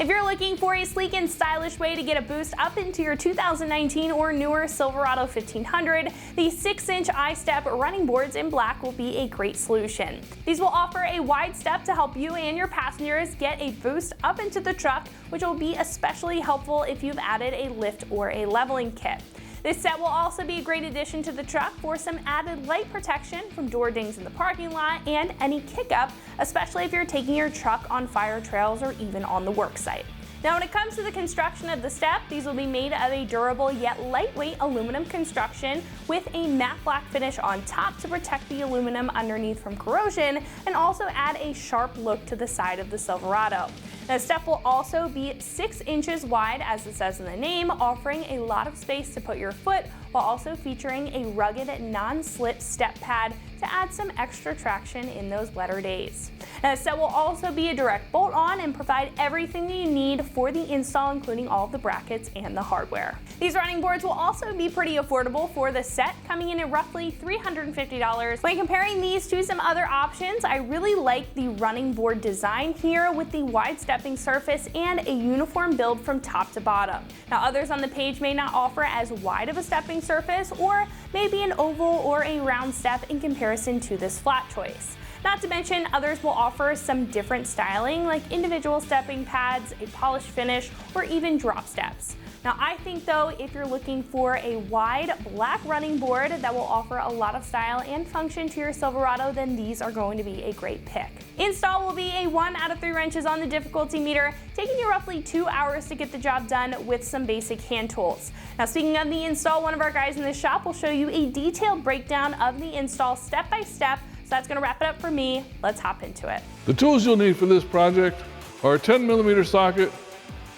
If you're looking for a sleek and stylish way to get a boost up into your 2019 or newer Silverado 1500, the 6-inch I-Step running boards in black will be a great solution. These will offer a wide step to help you and your passengers get a boost up into the truck, which will be especially helpful if you've added a lift or a leveling kit. This set will also be a great addition to the truck for some added light protection from door dings in the parking lot and any kick-up, especially if you're taking your truck on fire trails or even on the work site. Now when it comes to the construction of the step, these will be made of a durable yet lightweight aluminum construction with a matte black finish on top to protect the aluminum underneath from corrosion and also add a sharp look to the side of the Silverado. Now, the step will also be 6 inches wide, as it says in the name, offering a lot of space to put your foot while also featuring a rugged non-slip step pad to add some extra traction in those wetter days. Now, the set will also be a direct bolt-on and provide everything that you need for the install, including all of the brackets and the hardware. These running boards will also be pretty affordable for the set, coming in at roughly $350. When comparing these to some other options, I really like the running board design here with the wide stepping surface and a uniform build from top to bottom. Now, others on the page may not offer as wide of a stepping surface or maybe an oval or a round step in comparison to this flat choice. Not to mention, others will offer some different styling like individual stepping pads, a polished finish, or even drop steps. Now I think though, if you're looking for a wide black running board that will offer a lot of style and function to your Silverado, then these are going to be a great pick. Install will be a 1 out of 3 wrenches on the difficulty meter, taking you roughly 2 hours to get the job done with some basic hand tools. Now speaking of the install, one of our guys in the shop will show you a detailed breakdown of the install step by step. So that's going to wrap it up for me. Let's hop into it. The tools you'll need for this project are a 10mm socket,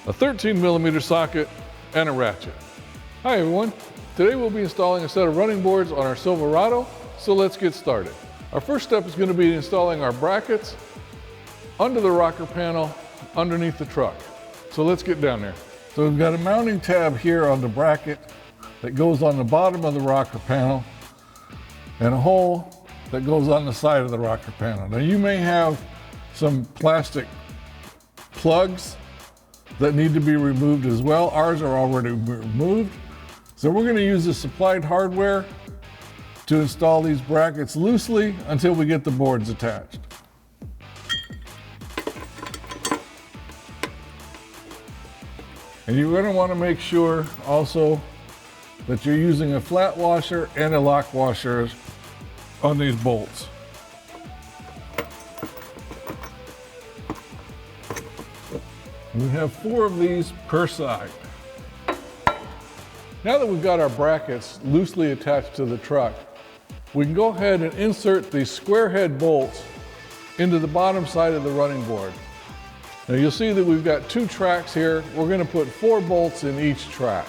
a 13mm socket, and a ratchet. Hi everyone. Today we'll be installing a set of running boards on our Silverado, so let's get started. Our first step is going to be installing our brackets under the rocker panel underneath the truck. So let's get down there. So we've got a mounting tab here on the bracket that goes on the bottom of the rocker panel and a hole that goes on the side of the rocker panel. Now you may have some plastic plugs that need to be removed as well. Ours are already removed. So we're going to use the supplied hardware to install these brackets loosely until we get the boards attached. And you're going to want to make sure also that you're using a flat washer and a lock washer on these bolts. We have 4 of these per side. Now that we've got our brackets loosely attached to the truck, we can go ahead and insert these square head bolts into the bottom side of the running board. Now you'll see that we've got 2 tracks here. We're going to put 4 bolts in each track.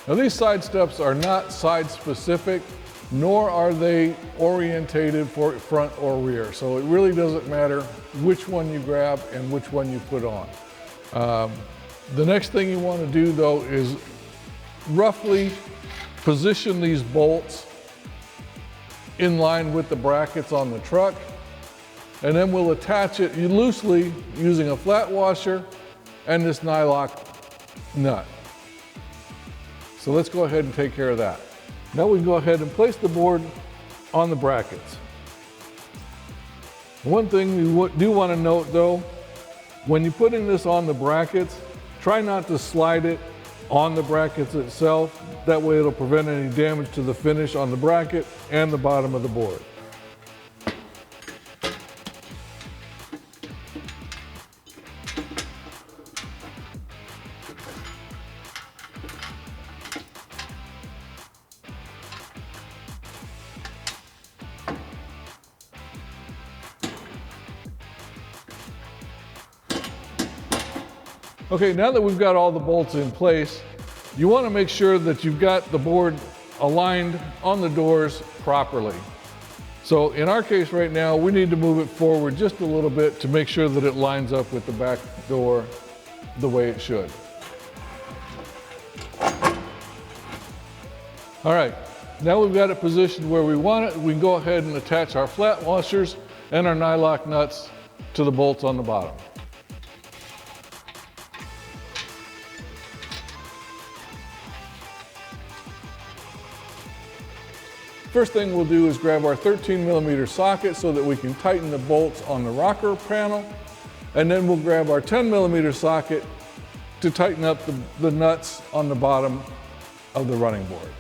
Now these side steps are not side specific, nor are they orientated for front or rear. So it really doesn't matter which one you grab and which one you put on. The next thing you want to do though is roughly position these bolts in line with the brackets on the truck. And then we'll attach it loosely using a flat washer and this nylock nut. So let's go ahead and take care of that. Now we can go ahead and place the board on the brackets. One thing you do want to note though, when you're putting this on the brackets, try not to slide it on the brackets itself. That way it'll prevent any damage to the finish on the bracket and the bottom of the board. Okay, now that we've got all the bolts in place, you want to make sure that you've got the board aligned on the doors properly. So in our case right now, we need to move it forward just a little bit to make sure that it lines up with the back door the way it should. All right, now we've got it positioned where we want it. We can go ahead and attach our flat washers and our nylock nuts to the bolts on the bottom. First thing we'll do is grab our 13mm socket so that we can tighten the bolts on the rocker panel, and then we'll grab our 10mm socket to tighten up the nuts on the bottom of the running board.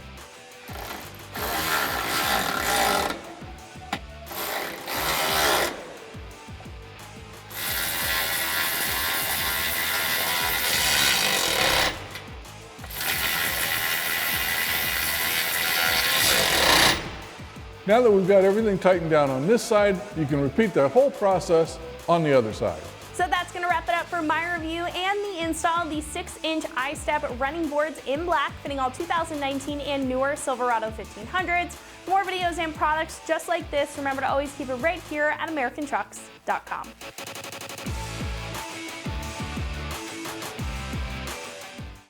Now that we've got everything tightened down on this side, you can repeat that whole process on the other side. So that's going to wrap it up for my review and the install of these 6-inch I-Step running boards in black, fitting all 2019 and newer Silverado 1500s. More videos and products just like this. Remember to always keep it right here at AmericanTrucks.com.